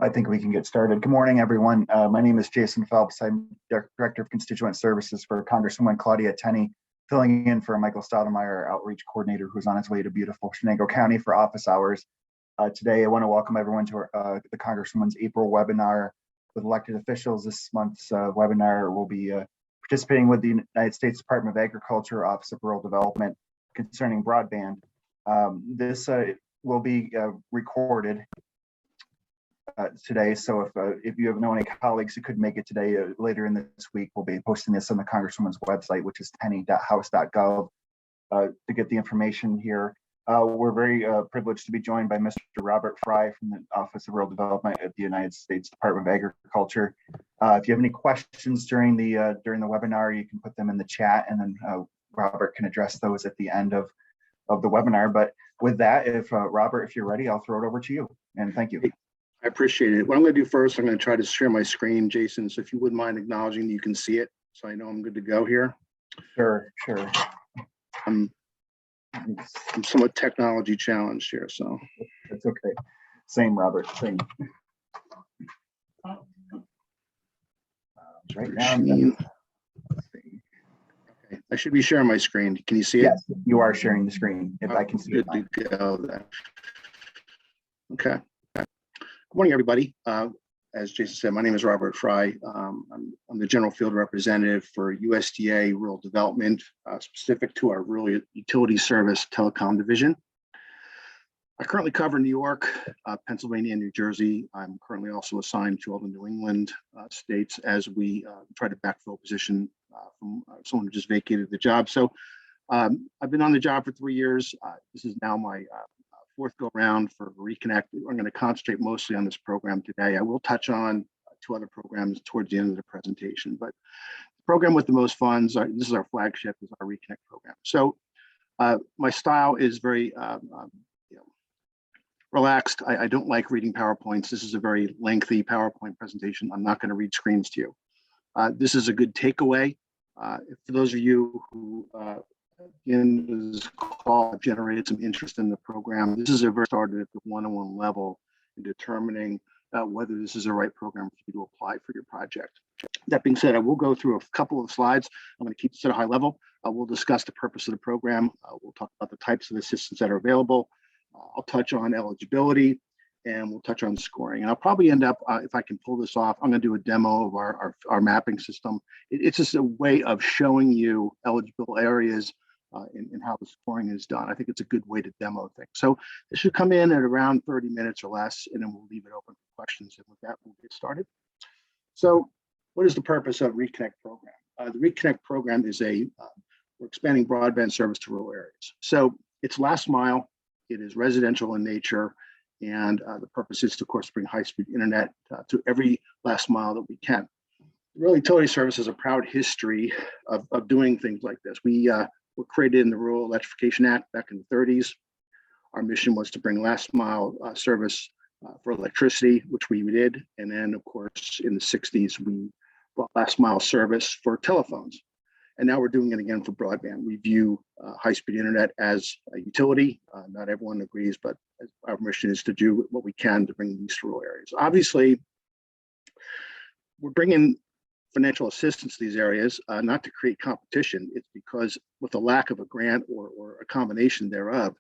I think we can get started. Good morning, everyone. My name is Jason Phelps. I'm Director of Constituent Services for Congresswoman Claudia Tenney, filling in for Michael Stoudemire, Outreach Coordinator, who's on his way to beautiful Shenango County for office hours. Today, I want to welcome everyone to the Congresswoman's April webinar with elected officials. This month's webinar will be participating with the United States Department of Agriculture, Office of Rural Development, concerning broadband. This will be recorded today. So if you have any colleagues who could make it today, later in this week, we'll be posting this on the Congresswoman's website, which is tenney.house.gov, to get the information here. We're very privileged to be joined by Mr. Robert Fry from the Office of Rural Development at the United States Department of Agriculture. If you have any questions during the webinar, you can put them in the chat, and then Robert can address those at the end of the webinar. But with that, Robert, if you're ready, I'll throw it over to you. And thank you. I appreciate it. What I'm going to do first, I'm going to try to share my screen, Jason. So if you wouldn't mind acknowledging that you can see it, so I know I'm good to go here. Sure. I'm somewhat technology challenged here, so. That's okay. Same, Robert, same. Right now, okay. I should be sharing my screen. Can you see it? Yes, you are sharing the screen. If I can see it. Good to go then. Okay. Good morning, everybody. As Jason said, my name is Robert Fry. I'm the General Field Representative for USDA Rural Development, specific to our Rural Utility Service Telecom Division. I currently cover New York, Pennsylvania, and New Jersey. I'm currently also assigned to all the New England states as we try to backfill a position from someone who just vacated the job. So I've been on the job for 3 years. This is now my fourth go round for Reconnect. I'm going to concentrate mostly on this program today. I will touch on two other programs towards the end of the presentation, but the program with the most funds, this is our flagship, is our Reconnect program. So my style is very relaxed. I don't like reading PowerPoints. This is a very lengthy PowerPoint presentation. I'm not going to read screens to you. This is a good takeaway. For those of you who in this call generated some interest in the program, this is a very started at the one-on-one level in determining whether this is the right program for you to apply for your project. That being said, I will go through a couple of slides. I'm going to keep this at a high level. We'll discuss the purpose of the program. We'll talk about the types of assistance that are available. I'll touch on eligibility, and we'll touch on scoring. And I'll probably end up, if I can pull this off, I'm going to do a demo of our mapping system. It's just a way of showing you eligible areas in how the scoring is done. I think it's a good way to demo things. So it should come in at around 30 minutes or less, and then we'll leave it open for questions. And with that, we'll get started. So what is the purpose of Reconnect program? The Reconnect program is we're expanding broadband service to rural areas. So it's last mile, it is residential in nature, and the purpose is to, of course, bring high-speed internet to every last mile that we can. Rural Utility Service has a proud history of doing things like this. We were created in the Rural Electrification Act back in the 30s. Our mission was to bring last mile service for electricity, which we did. And then, of course, in the 60s, we brought last mile service for telephones. And now we're doing it again for broadband. We view high-speed internet as a utility. Not everyone agrees, but our mission is to do what we can to bring these to rural areas. Obviously, we're bringing financial assistance to these areas, not to create competition. It's because with the lack of a grant or a combination thereof,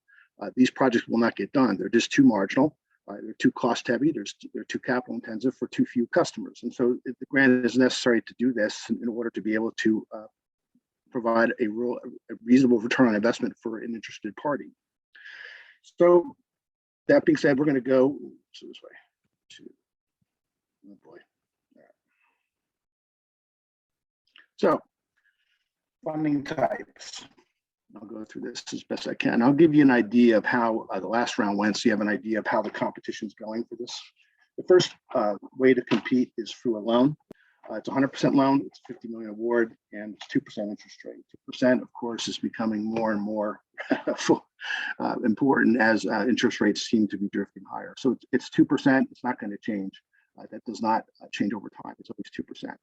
these projects will not get done. They're just too marginal. They're too cost heavy. They're too capital intensive for too few customers. And so the grant is necessary to do this in order to be able to provide a reasonable return on investment for an interested party. So that being said, we're going to go this way. Oh boy. So, funding types. I'll go through this as best I can. I'll give you an idea of how the last round went, so you have an idea of how the competition is going for this. The first way to compete is through a loan. It's 100% loan, it's $50 million award, and it's 2% interest rate. 2%, of course, is becoming more and more important as interest rates seem to be drifting higher. So it's 2%, it's not going to change. That does not change over time, it's always 2%.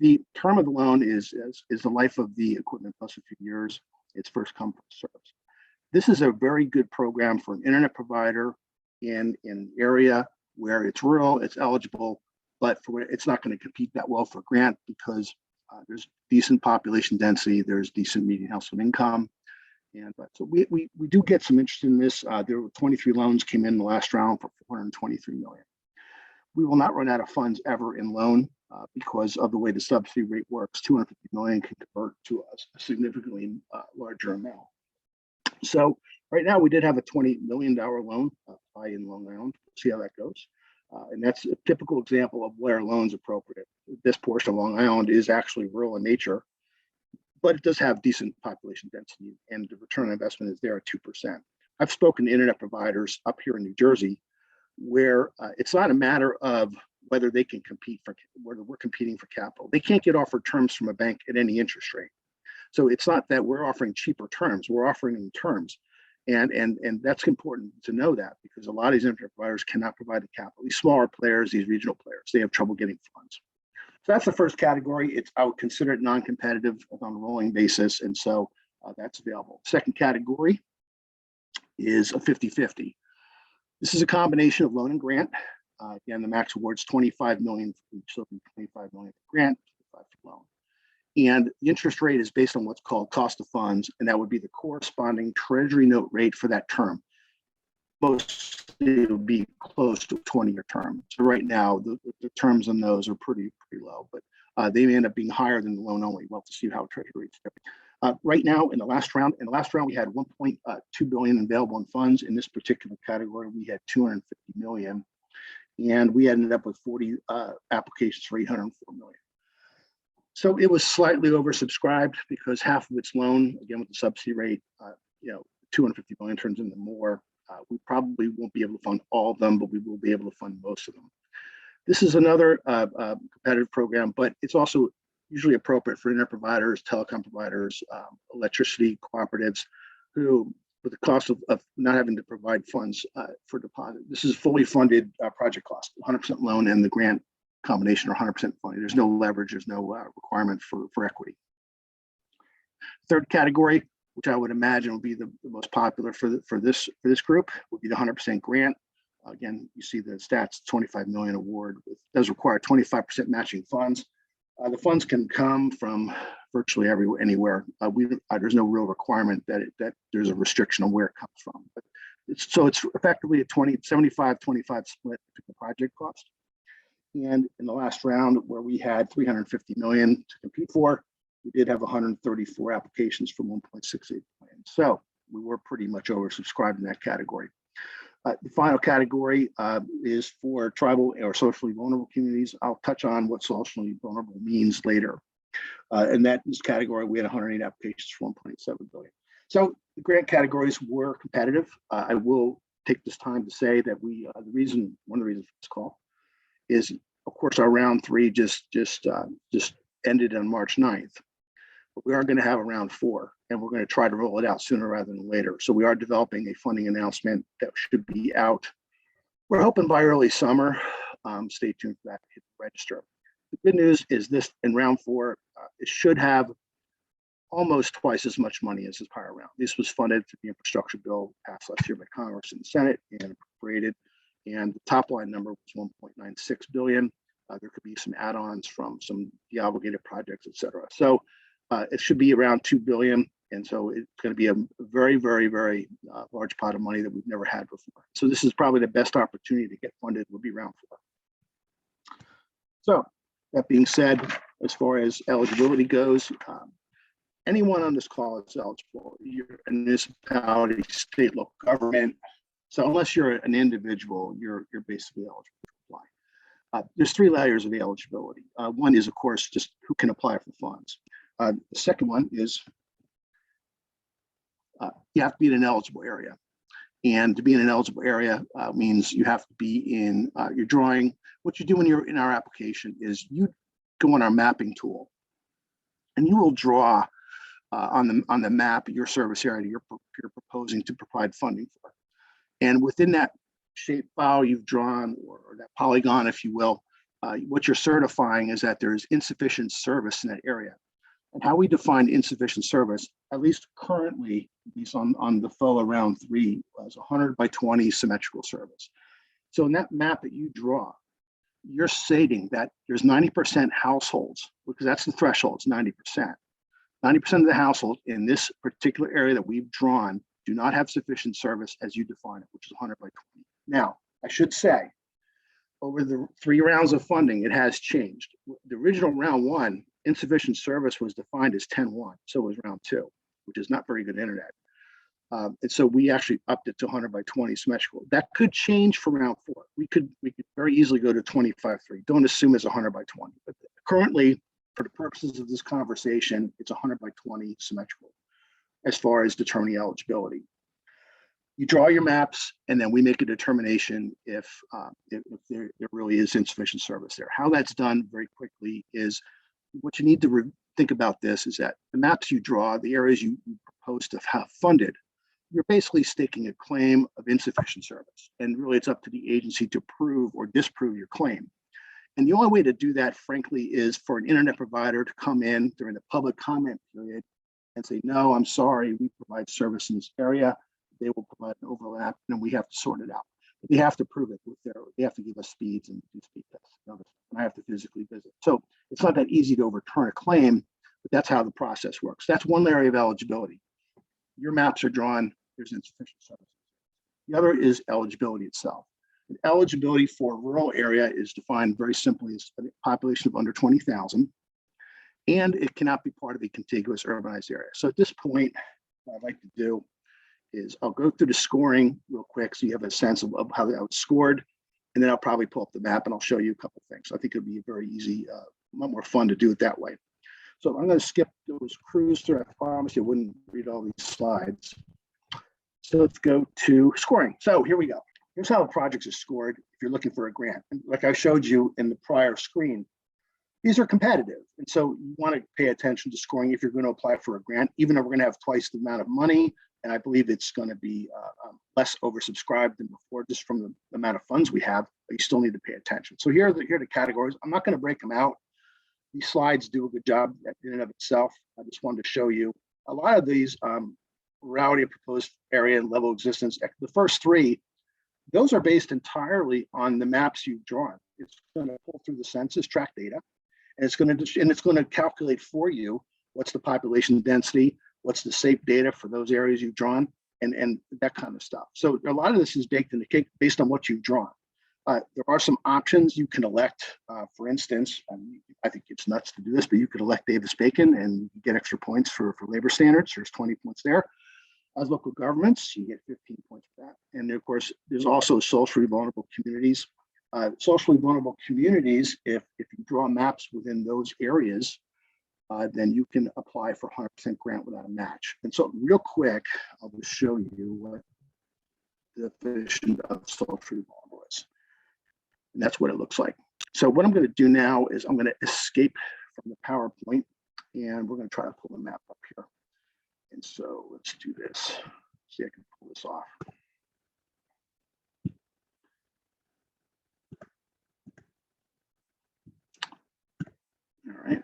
The term of the loan is the life of the equipment plus a few years. It's first come, first served. This is a very good program for an internet provider in an area where it's rural, it's eligible, but it's not going to compete that well for grant because there's decent population density, there's decent median household income. And so we do get some interest in this. There were 23 loans came in the last round for 423 million. We will not run out of funds ever in loan because of the way the subsidy rate works. 250 million can convert to a significantly larger amount. So right now we did have a $20 million loan in Long Island. We'll see how that goes. And that's a typical example of where loans appropriate. This portion of Long Island is actually rural in nature, but it does have decent population density and the return on investment is there at 2%. I've spoken to internet providers up here in New Jersey where it's not a matter of whether they can compete for, whether we're competing for capital. They can't get offered terms from a bank at any interest rate. So it's not that we're offering cheaper terms, we're offering them terms. And that's important to know that because a lot of these internet providers cannot provide the capital. These smaller players, these regional players, they have trouble getting funds. So that's the first category. I would consider it non-competitive on a rolling basis. And so that's available. Second category is a 50-50. This is a combination of loan and grant. Again, the max award's 25 million for each, so 25 million for grant, 25 for loan. And the interest rate is based on what's called cost of funds, and that would be the corresponding treasury note rate for that term. Most it would be close to a 20-year term. So right now, the terms on those are pretty low, but they may end up being higher than the loan only. We'll have to see how treasury rates go. Right now, in the last round, we had 1.2 billion available in funds. In this particular category, we had 250 million, and we ended up with 40 applications for 804 million. So it was slightly oversubscribed because half of its loan, again with the subsidy rate, 250 million turns into more. We probably won't be able to fund all of them, but we will be able to fund most of them. This is another competitive program, but it's also usually appropriate for internet providers, telecom providers, electricity cooperatives, who, with the cost of not having to provide funds for deposit. This is fully funded project cost, 100% loan and the grant combination are 100% funded. There's no leverage, there's no requirement for equity. Third category, which I would imagine would be the most popular for this group, would be the 100% grant. Again, you see the stats, 25 million award. It does require 25% matching funds. The funds can come from virtually everywhere. There's no real requirement that there's a restriction on where it comes from. But it's effectively a 75-25 split to the project cost. And in the last round, where we had 350 million to compete for, we did have 134 applications for 1.68 million. So we were pretty much oversubscribed in that category. The final category is for tribal or socially vulnerable communities. I'll touch on what socially vulnerable means later. And that in this category, we had 108 applications for 1.7 billion. So the grant categories were competitive. I will take this time to say that one of the reasons for this call is, of course, our round 3 just ended on March 9th. But we are going to have a round 4, and we're going to try to roll it out sooner rather than later. So we are developing a funding announcement that should be out. We're hoping by early summer. Stay tuned for that. Hit the register. The good news is this: in round 4, it should have almost twice as much money as this prior round. This was funded through the infrastructure bill passed last year by Congress and the Senate and appropriated. And the top line number was 1.96 billion. There could be some add-ons from some deobligated projects, et cetera. So it should be around 2 billion. And so it's going to be a very, very, very large pot of money that we've never had before. So this is probably the best opportunity to get funded would be round 4. So that being said, as far as eligibility goes, anyone on this call is eligible. You're a municipality, state, local government. So unless you're an individual, you're basically eligible to apply. There's 3 layers of eligibility. One is, of course, just who can apply for funds. The second one is you have to be in an eligible area. And to be in an eligible area means you have to be in your drawing. What you do when you're in our application is you go on our mapping tool and you will draw on the map your service area you're proposing to provide funding for. And within that shape file you've drawn, or that polygon, if you will, what you're certifying is that there is insufficient service in that area. And how we define insufficient service, at least currently, at least on the FOA round 3, was 100 by 20 symmetrical service. So in that map that you draw, you're stating that there's 90% households, because that's the threshold, it's 90%. 90% of the households in this particular area that we've drawn do not have sufficient service as you define it, which is 100 by 20. Now, I should say, over the 3 rounds of funding, it has changed. The original round 1, insufficient service was defined as 10-1, so was round 2, which is not very good internet. And so we actually upped it to 100 by 20 symmetrical. That could change for round 4. We could very easily go to 25-3. Don't assume it's 100 by 20. But currently, for the purposes of this conversation, it's 100 by 20 symmetrical as far as determining eligibility. You draw your maps, and then we make a determination if there really is insufficient service there. How that's done very quickly is what you need to think about this is that the maps you draw, the areas you propose to have funded, you're basically staking a claim of insufficient service. And really it's up to the agency to prove or disprove your claim. And the only way to do that, frankly, is for an internet provider to come in during the public comment period and say, no, I'm sorry, we provide service in this area. They will provide an overlap, and we have to sort it out. But they have to prove it with they have to give us speeds and do speed tests. And I have to physically visit. So it's not that easy to overturn a claim, but that's how the process works. That's one area of eligibility. Your maps are drawn, there's insufficient service. The other is eligibility itself. And eligibility for a rural area is defined very simply as a population of under 20,000, and it cannot be part of a contiguous urbanized area. So at this point, what I'd like to do is I'll go through the scoring real quick so you have a sense of how that was scored, and then I'll probably pull up the map and I'll show you a couple of things. I think it'd be very easy, a lot more fun to do it that way. So I'm going to skip those cruise through. I promise you wouldn't read all these slides. So let's go to scoring. So here we go. Here's how projects are scored if you're looking for a grant. And like I showed you in the prior screen, these are competitive. And so you want to pay attention to scoring if you're going to apply for a grant, even though we're going to have twice the amount of money. And I believe it's going to be less oversubscribed than before, just from the amount of funds we have, but you still need to pay attention. So here are the categories. I'm not going to break them out. These slides do a good job in and of itself. I just wanted to show you a lot of these rurality of proposed area and level of existence. The first 3, those are based entirely on the maps you've drawn. It's going to pull through the census tract data, and it's going to calculate for you what's the population density, what's the safe data for those areas you've drawn, and that kind of stuff. So a lot of this is baked in the cake based on what you've drawn. There are some options you can elect. For instance, I think it's nuts to do this, but you could elect Davis-Bacon and get extra points for labor standards. There's 20 points there. As local governments, you get 15 points for that. And of course, there's also socially vulnerable communities. Socially vulnerable communities, if you draw maps within those areas, then you can apply for 100% grant without a match. And so real quick, I'll just show you what the definition of socially vulnerable is. And that's what it looks like. So what I'm going to do now is I'm going to escape from the PowerPoint, and we're going to try to pull the map up here. And so let's do this. See if I can pull this off. All right.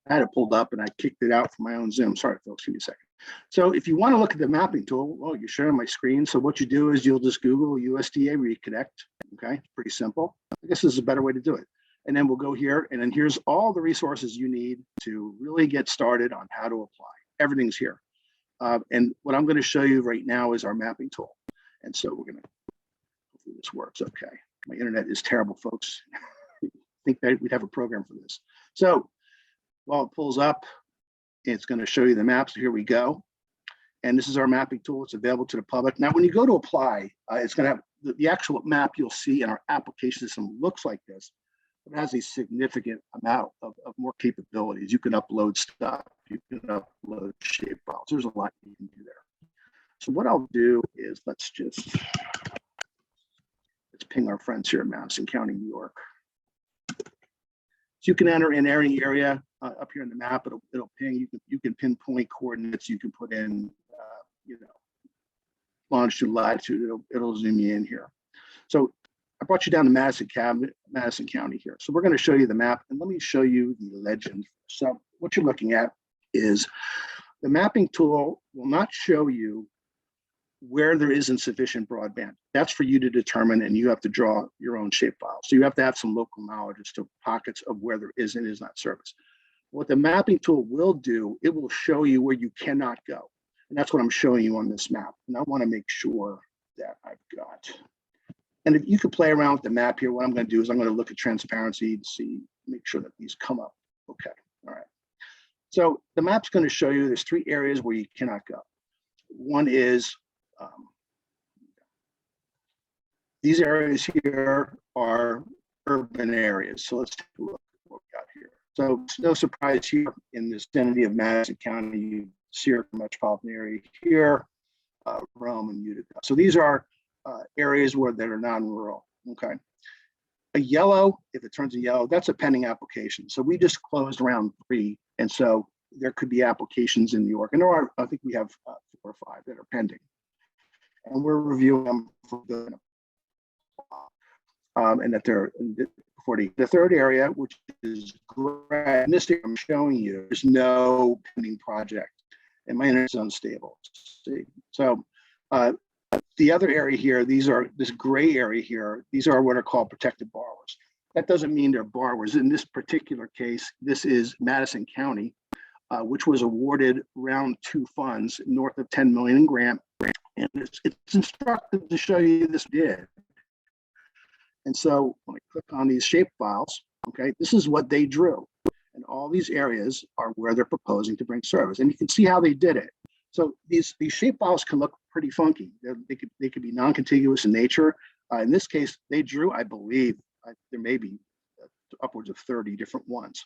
I had it pulled up and I kicked it out from my own Zoom. Sorry, folks, give me a second. So if you want to look at the mapping tool, well, you're sharing my screen. So what you do is you'll just Google USDA Reconnect. Okay, pretty simple. I guess this is a better way to do it. And then we'll go here, and then here's all the resources you need to really get started on how to apply. Everything's here. And what I'm going to show you right now is our mapping tool. And so we're going to, hopefully this works okay. My internet is terrible, folks. I think that we'd have a program for this. So while it pulls up, it's going to show you the maps. Here we go. And this is our mapping tool. It's available to the public. Now, when you go to apply, it's going to have the actual map you'll see in our application system looks like this. It has a significant amount of more capabilities. You can upload stuff. You can upload shape files. There's a lot you can do there. So what I'll do is let's ping our friends here in Madison County, New York. So you can enter in any area up here in the map. It'll ping. You can pinpoint coordinates. You can put in, longitude, latitude. It'll zoom you in here. So I brought you down to Madison County here. So we're going to show you the map, and let me show you the legend. So what you're looking at is the mapping tool will not show you where there is insufficient broadband. That's for you to determine, and you have to draw your own shapefile. So you have to have some local knowledge as to pockets of where there is and is not service. What the mapping tool will do, it will show you where you cannot go. And that's what I'm showing you on this map. And I want to make sure that I've got. And if you could play around with the map here, what I'm going to do is I'm going to look at transparency to see, make sure that these come up. Okay, all right. So the map's going to show you there's 3 areas where you cannot go. One is, these areas here are urban areas. So let's take a look at what we got here. So it's no surprise here in the vicinity of Madison County, you see our metropolitan area here, Rome and Utica. So these are areas where that are non-rural. Okay. A yellow, if it turns a yellow, that's a pending application. So we just closed round 3, and so there could be applications in New York, and there are. I think we have 4 or 5 that are pending, and we're reviewing them for good. And that they're 40. The third area, which is in this area I'm showing you, there's no pending project, and my internet's unstable. See, so the other area here, this gray area here, these are what are called protected borrowers. That doesn't mean they're borrowers. In this particular case, this is Madison County, which was awarded round 2 funds north of 10 million in grant, and it's instructive to show you this did. And so when I click on these shape files, okay, this is what they drew. And all these areas are where they're proposing to bring service. And you can see how they did it. So these shape files can look pretty funky. They could be non-contiguous in nature. In this case, they drew, I believe, there may be upwards of 30 different ones.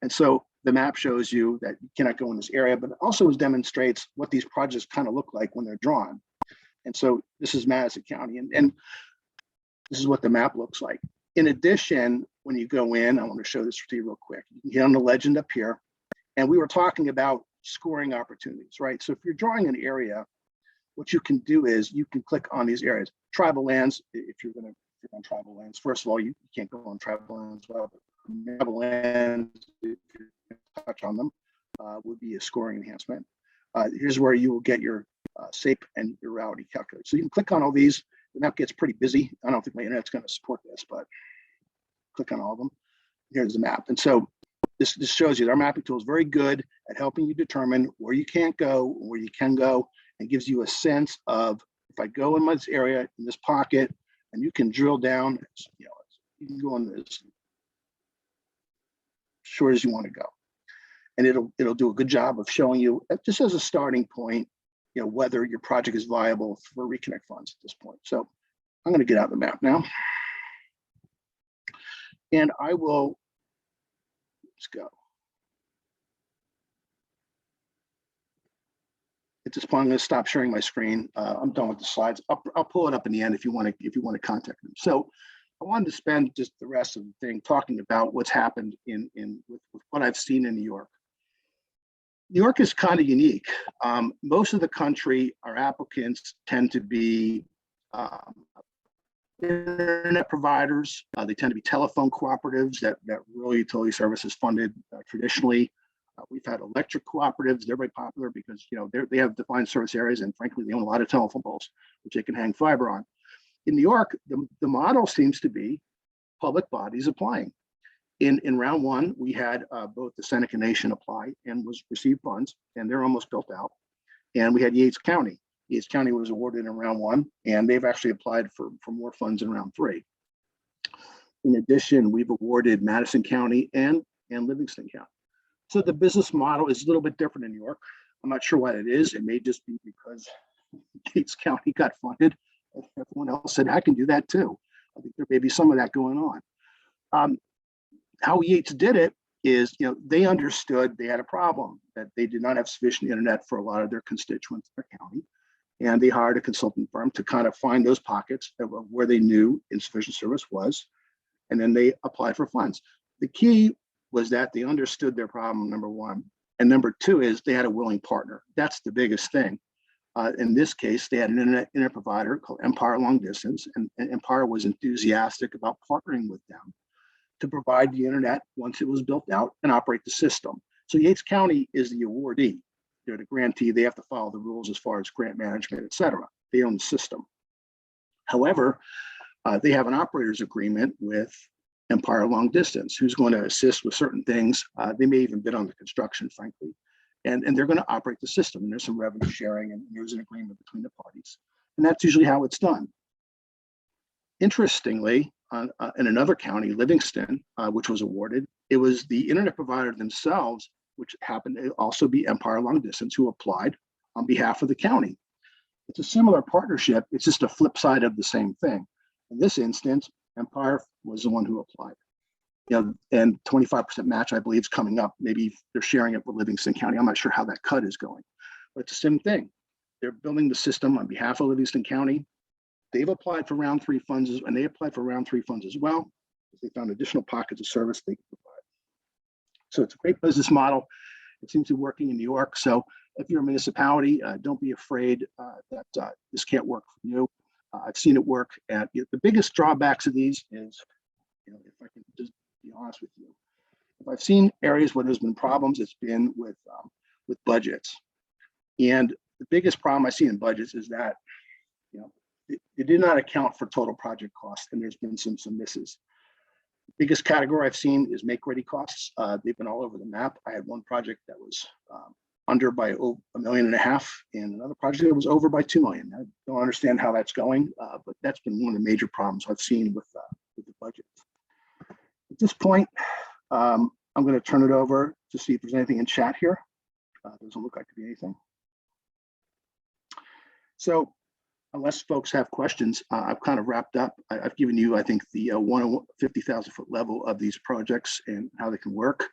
And so the map shows you that you cannot go in this area, but it also demonstrates what these projects kind of look like when they're drawn. And so this is Madison County. And this is what the map looks like. In addition, when you go in, I want to show this to you real quick. You can get on the legend up here. And we were talking about scoring opportunities, right? So if you're drawing an area, what you can do is you can click on these areas. Tribal lands, if you're on tribal lands, first of all, you can't go on tribal lands. Well, but tribal lands, if you touch on them, would be a scoring enhancement. Here's where you will get your SAPE and your reality calculator. So you can click on all these. The map gets pretty busy. I don't think my internet's going to support this, but click on all of them. Here's the map. And so this shows you that our mapping tool is very good at helping you determine where you can't go, where you can go, and gives you a sense of, if I go in this area, in this pocket, and you can drill down, you can go on as short as you want to go. And it'll do a good job of showing you, just as a starting point, whether your project is viable for reconnect funds at this point. So I'm going to get out the map now. And I will, let's go. At this point, I'm going to stop sharing my screen. I'm done with the slides. I'll pull it up in the end if you want to contact them. So I wanted to spend just the rest of the thing talking about what's happened with what I've seen in New York. New York is kind of unique. Most of the country, our applicants tend to be internet providers. They tend to be telephone cooperatives that rural utility services funded traditionally. We've had electric cooperatives. They're very popular because they have defined service areas, and frankly, they own a lot of telephone poles, which they can hang fiber on. In New York, the model seems to be public bodies applying. In round 1, we had both the Seneca Nation apply and received funds, and they're almost built out. And we had Yates County. Yates County was awarded in round 1, and they've actually applied for more funds in round 3. In addition, we've awarded Madison County and Livingston County. So the business model is a little bit different in New York. I'm not sure what it is. It may just be because Yates County got funded. Everyone else said, I can do that too. I think there may be some of that going on. How Yates did it is, they understood they had a problem, that they did not have sufficient internet for a lot of their constituents in their county. And they hired a consulting firm to kind of find those pockets where they knew insufficient service was. And then they applied for funds. The key was that they understood their problem, number 1. And number 2 is they had a willing partner. That's the biggest thing. In this case, they had an internet provider called Empire Long Distance, and Empire was enthusiastic about partnering with them to provide the internet once it was built out and operate the system. So Yates County is the awardee. They're the grantee. They have to follow the rules as far as grant management, et cetera. They own the system. However, they have an operator's agreement with Empire Long Distance, who's going to assist with certain things. They may even bid on the construction, frankly, and they're going to operate the system. And there's some revenue sharing, and there's an agreement between the parties. And that's usually how it's done. Interestingly, in another county, Livingston, which was awarded, it was the internet provider themselves, which happened to also be Empire Long Distance, who applied on behalf of the county. It's a similar partnership. It's just a flip side of the same thing. In this instance, Empire was the one who applied. And 25% match, I believe, is coming up. Maybe they're sharing it with Livingston County. I'm not sure how that cut is going, but it's the same thing. They're building the system on behalf of Livingston County. They've applied for round 3 funds, and they applied for round 3 funds as well. They found additional pockets of service they can provide. So it's a great business model. It seems to be working in New York. So if you're a municipality, don't be afraid that this can't work for you. I've seen it work. And the biggest drawbacks of these is, if I can just be honest with you, if I've seen areas where there's been problems, it's been with budgets. And the biggest problem I see in budgets is that, they did not account for total project costs, and there's been some misses. The biggest category I've seen is make-ready costs. They've been all over the map. I had one project that was under by $1.5 million, and another project that was over by $2 million. I don't understand how that's going, but that's been one of the major problems I've seen with the budget. At this point, I'm going to turn it over to see if there's anything in chat here. Doesn't look like to be anything. So, unless folks have questions, I've kind of wrapped up. I've given you, I think, the 150,000 foot level of these projects and how they can work.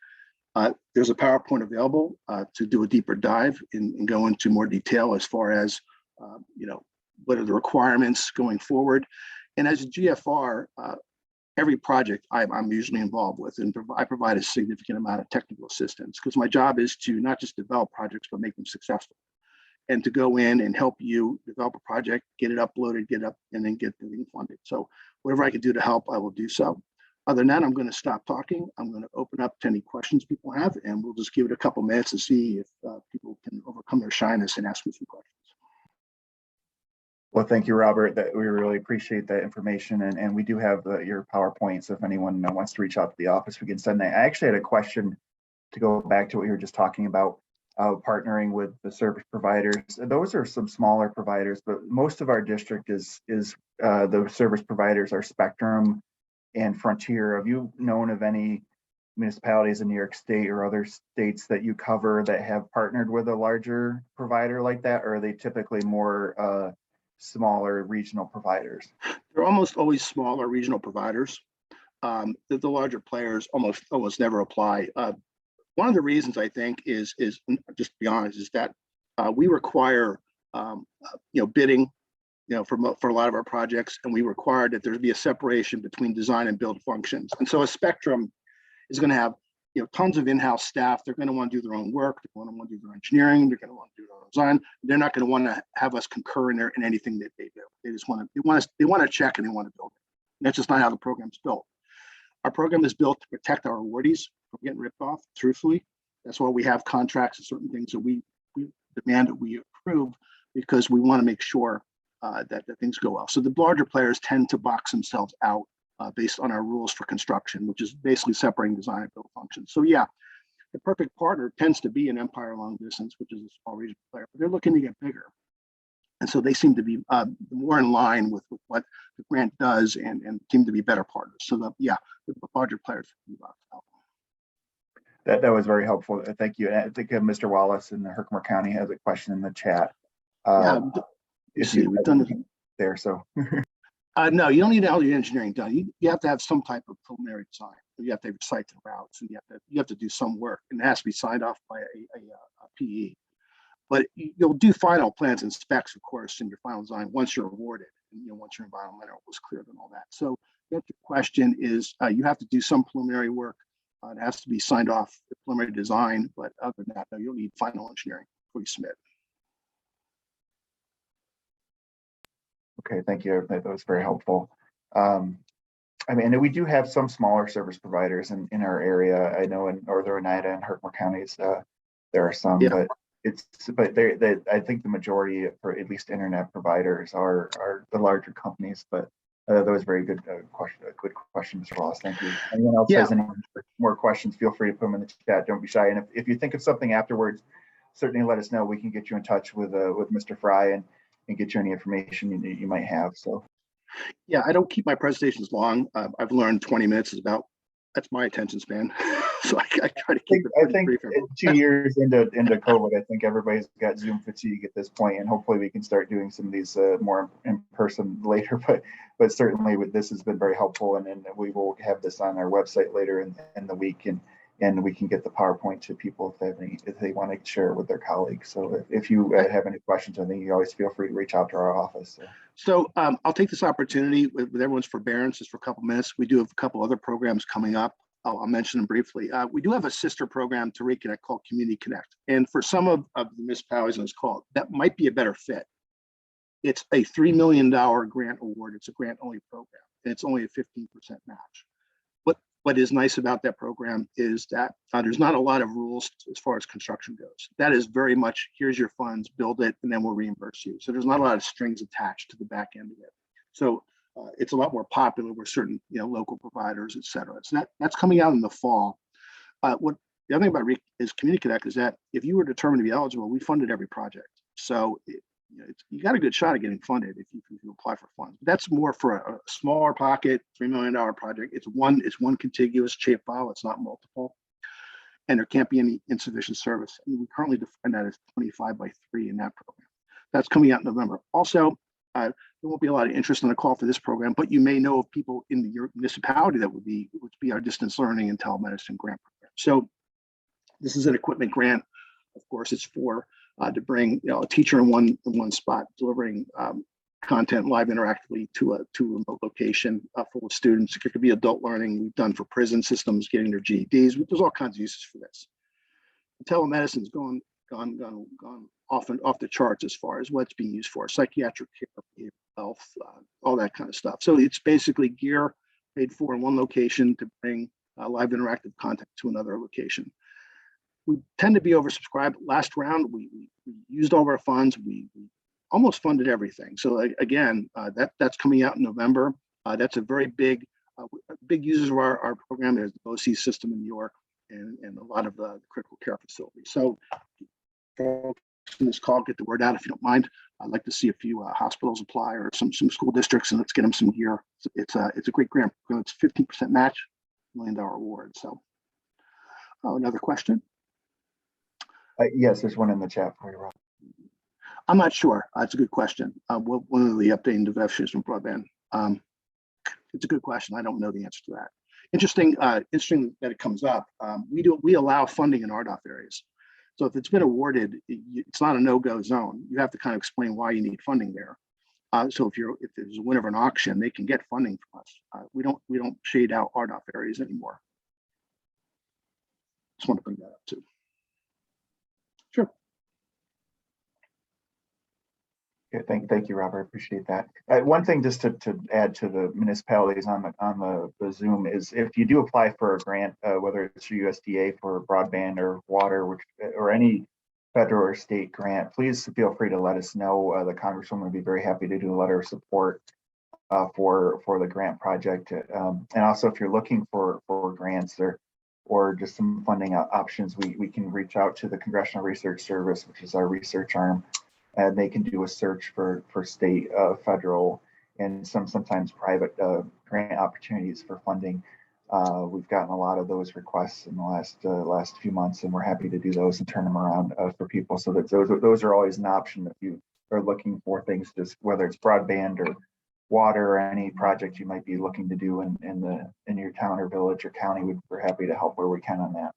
There's a PowerPoint available to do a deeper dive and go into more detail as far as, what are the requirements going forward. And as a GFR, every project I'm usually involved with, and I provide a significant amount of technical assistance, because my job is to not just develop projects, but make them successful. And to go in and help you develop a project, get it uploaded, and then get the thing funded. So whatever I can do to help, I will do so. Other than that, I'm going to stop talking. I'm going to open up to any questions people have, and we'll just give it a couple minutes to see if people can overcome their shyness and ask me some questions. Well, thank you, Robert. That we really appreciate that information, and we do have your PowerPoint. So if anyone wants to reach out to the office, we can send that. I actually had a question to go back to what you were just talking about. Partnering with the service providers. Those are some smaller providers, but most of our district is the service providers are Spectrum and Frontier. Have you known of any municipalities in New York State or other states that you cover that have partnered with a larger provider like that, or are they typically more smaller regional providers? They're almost always smaller regional providers. The larger players almost never apply. One of the reasons I think is just to be honest, is that we require bidding, for a lot of our projects, and we require that there be a separation between design and build functions. And so a Spectrum is going to have tons of in-house staff. They're going to want to do their own work. They're going to want to do their engineering. They're going to want to do their own design. They're not going to want to have us concur in anything that they do. They just want to check, and they want to build it. And that's just not how the program's built. Our program is built to protect our awardees from getting ripped off, truthfully. That's why we have contracts and certain things that we demand that we approve, because we want to make sure that things go well. So the larger players tend to box themselves out based on our rules for construction, which is basically separating design and build functions. So yeah, the perfect partner tends to be an Empire Long Distance, which is a small regional player, but they're looking to get bigger. And so they seem to be more in line with what the grant does and seem to be better partners. So the larger players can box out. That was very helpful. Thank you. And I think Mr. Wallace in Herkimer County has a question in the chat. If you've done it there, so. No, you don't need all your engineering done. You have to have some type of preliminary design. You have to have your site and routes, and you have to do some work, and it has to be signed off by a PE. But you'll do final plans and specs, of course, in your final design once you're awarded, and once your environmental was cleared and all that. So the question is, you have to do some preliminary work. It has to be signed off, the preliminary design, but other than that, no, you'll need final engineering before you submit. Okay, thank you. That was very helpful. I mean, we do have some smaller service providers in our area. I know in Northern Oneida and Herkimer counties, there are some, Yeah. but I think the majority, for at least internet providers, are the larger companies. But that was very good question. A good question, Mr. Ross. Thank you. Anyone else Yeah. has any more questions? Feel free to put them in the chat. Don't be shy. And if you think of something afterwards, certainly let us know. We can get you in touch with Mr. Fry and get you any information you might have. So. Yeah, I don't keep my presentations long. I've learned 20 minutes is about, that's my attention span. So I try to keep it pretty brief. 2 years into COVID, I think everybody's got Zoom fatigue at this point, and hopefully we can start doing some of these more in person later. But certainly this has been very helpful, and we will have this on our website later in the week, and we can get the PowerPoint to people if they want to share it with their colleagues. So if you have any questions, I think you always feel free to reach out to our office. So I'll take this opportunity with everyone's forbearance just for a couple minutes. We do have a couple other programs coming up. I'll mention them briefly. We do have a sister program to Reconnect called Community Connect. And for some of the municipalities on this call, that might be a better fit. It's a $3 million grant award. It's a grant only program, and it's only a 15% match. What is nice about that program is that there's not a lot of rules as far as construction goes. That is very much, here's your funds, build it, and then we'll reimburse you. So there's not a lot of strings attached to the back end of it. So it's a lot more popular with certain local providers, et cetera. So that's coming out in the fall. The other thing about is Community Connect is that if you were determined to be eligible, we funded every project. So you got a good shot at getting funded if you apply for funds. That's more for a smaller pocket, $3 million project. It's one contiguous shape file. It's not multiple, and there can't be any insufficient service. And we currently define that as 25 by 3 in that program. That's coming out in November. Also, there won't be a lot of interest on the call for this program, but you may know of people in your municipality that would be our distance learning and telemedicine grant program. So this is an equipment grant. Of course, it's for to bring a teacher in one spot, delivering content live interactively to a remote location full of students. It could be adult learning. We've done for prison systems getting their GEDs. There's all kinds of uses for this. Telemedicine's gone off the charts as far as what's being used for: psychiatric care, behavioral health, all that kind of stuff. So it's basically gear paid for in one location to bring live interactive content to another location. We tend to be oversubscribed. Last round, we used all of our funds. We almost funded everything. So again, that's coming out in November. That's a very big users of our program. There's the OC system in New York and a lot of the critical care facilities. So folks in this call, get the word out if you don't mind. I'd like to see a few hospitals apply, or some school districts, and let's get them some gear. It's a great grant. It's 15% match, $1 million award. So another question. Yes, there's one in the chat for you, Rob. I'm not sure. It's a good question. One of the updating devices from broadband. It's a good question. I don't know the answer to that. Interesting that it comes up. We allow funding in RDOF areas. So if it's been awarded, it's not a no-go zone. You have to kind of explain why you need funding there. So if there's a winner of an auction, they can get funding from us. We don't shade out RDOF areas anymore. Just want to bring that up too. Sure. Yeah, thank you, Robert. I appreciate that. One thing just to add to the municipalities on the Zoom is, if you do apply for a grant, whether it's through USDA for broadband or water, or any federal or state grant, please feel free to let us know. The Congresswoman would be very happy to do a letter of support for the grant project. And also, if you're looking for grants or just some funding options, we can reach out to the Congressional Research Service, which is our research arm, and they can do a search for state, federal, and sometimes private grant opportunities for funding. We've gotten a lot of those requests in the last few months, and we're happy to do those and turn them around for people. So that those are always an option if you are looking for things, just whether it's broadband or water or any project you might be looking to do in your town or village or county. We're happy to help where we can on that.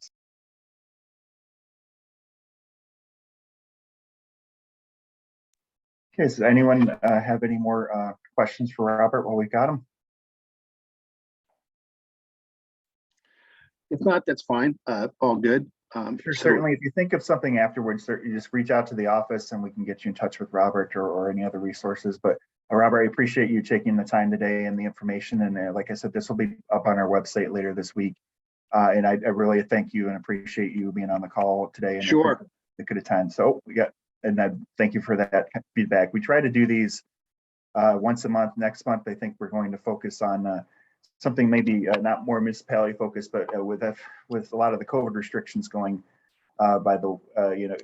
Okay, does anyone have any more questions for Robert while we got him? If not, that's fine. All good. Sure, So certainly. If you think of something afterwards, you just reach out to the office and we can get you in touch with Robert or any other resources. But Robert, I appreciate you taking the time today and the information. And like I said, this will be up on our website later this week. And I really thank you and appreciate you being on the call today and Sure. that could attend. So thank you for that feedback. We try to do these once a month. Next month, I think we're going to focus on something maybe not more municipality focused, but with a lot of the COVID restrictions going by the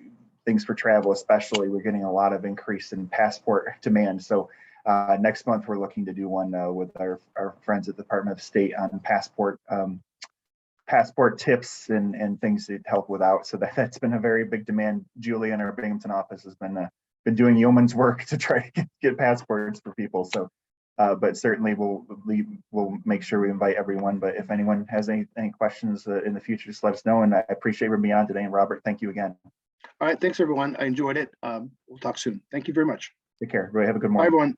things for travel, especially, we're getting a lot of increase in passport demand. So next month we're looking to do one with our friends at the Department of State on passport tips and things that help without. So that's been a very big demand. Julie in our Binghamton office has been doing yeoman's work to try to get passports for people. So, but certainly we'll make sure we invite everyone. But if anyone has any questions in the future, just let us know. And I appreciate you being on today. And Robert, thank you again. All right. Thanks, everyone. I enjoyed it. We'll talk soon. Thank you very much. Take care. Everybody have a good Bye, morning. everyone.